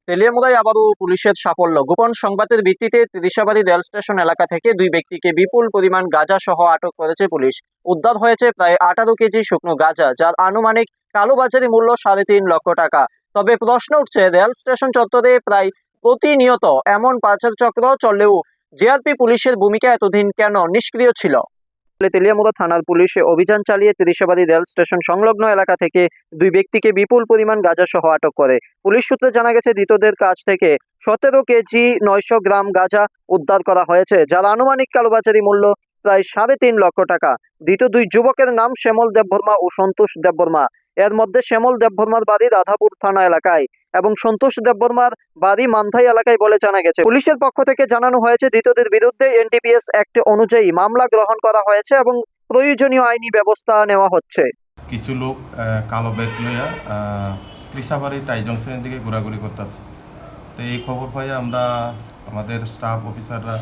তেলিয়ামুড়ায় আবারও পুলিশের সাফল্য। গোপন সংবাদের ভিত্তিতে ত্রিশাবাড়ী রেল স্টেশন এলাকা থেকে দুই ব্যক্তিকে বিপুল পরিমাণ গাঁজা সহ আটক করেছে পুলিশ। উদ্ধার হয়েছে প্রায় 18 কেজি শুকনো গাঁজা, যার আনুমানিক কালোবাজারি মূল্য 3.5 লক্ষ টাকা। তবে প্রশ্ন উঠছে, রেল স্টেশন চত্বরে প্রায় প্রতিনিয়ত এমন পাচার চক্র চললেও জিআরপি পুলিশের ভূমিকা এতদিন কেন নিষ্ক্রিয় ছিল? তেলিয়ামুড়া থানার পুলিশ অভিযান চালিয়ে ত্রিশাবাড়ী রেল স্টেশন সংলগ্ন এলাকা থেকে দুই ব্যক্তিকে বিপুল পরিমাণ গাঁজা সহ আটক করে। পুলিশ সূত্রে জানা গেছে, ধৃতদের কাছ থেকে 17 কেজি 900 গ্রাম গাঁজা উদ্ধার করা হয়েছে, যার আনুমানিক কালোবাজারি মূল্য প্রায় 3.5 লক্ষ টাকা। ধৃত দুই যুবকের নাম শ্যামল দেববর্মা ও সন্তোষ দেববর্মা। এর মধ্যে শ্যামল দেববর্মার বাড়ি রাধাপুর থানা এলাকায় এবং সন্তোষ দেববর্মার বাড়ি মান্ধাই এলাকায় বলে জানা গেছে। পুলিশের পক্ষ থেকে জানানো হয়েছে, ধৃতদের বিরুদ্ধে এনডিপিএস অ্যাক্ট অনুযায়ী মামলা গ্রহণ করা হয়েছে এবং প্রয়োজনীয় আইনি ব্যবস্থা নেওয়া হচ্ছে। কিছু লোক কালো ব্যাগ লইয়া ত্রিশাবাড়ি টাই জংশনের দিকে ঘোরাঘুরি করতেছে। তো এই খবর পাই আমরা আমাদের স্টাফ অফিসাররা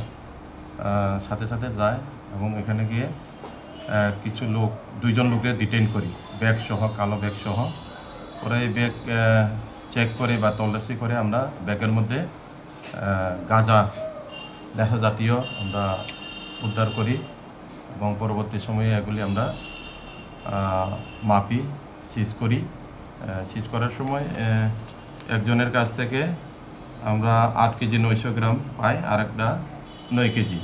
সাথে সাথে যায় এবং এখানে গিয়ে কিছু লোক, দুইজন লোকের ডিটেইন করি, ব্যাগ সহ, কালো ব্যাগ সহ। পরে এই ব্যাগ চেক করে বা তল্লাশি করে আমরা ব্যাগের মধ্যে গাঁজা নেশা জাতীয় আমরা উদ্ধার করি এবং পরবর্তী সময়ে এগুলি আমরা মাপি, সিজ করি। সিজ করার সময় একজনের কাছ থেকে আমরা 8 কেজি 900 গ্রাম পাই, আর একটা 9 কেজি।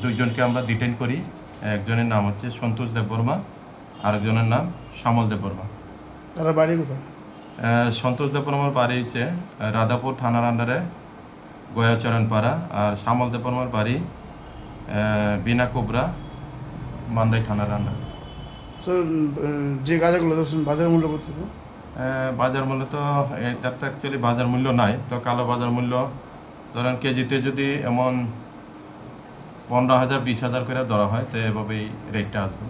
দুইজনকে আমরা ডিটেইন করি। একজনের নাম হচ্ছে সন্তোষ দেববর্মা, আরেকজনের নাম শ্যামল দেববর্মা। তারা বাড়ি কোথায়? সন্তোষ দেববর্মার বাড়ি হচ্ছে রাধাপুর থানার আন্ডারে গয়াচরণপাড়া, আর শ্যামল দেববর্মার বাড়ি বিনা কোবরা মান্দাই থানার আন্ডারে। যে গাঁজাগুলো বাজার মূল্য কত? বাজার মূল্য তো এটার তো অ্যাকচুয়ালি বাজার মূল্য নাই, তো কালো বাজার মূল্য ধরেন কেজিতে যদি এমন 15,000 20,000 করে ধরা হয়, তো এভাবেই রেটটা আসবে।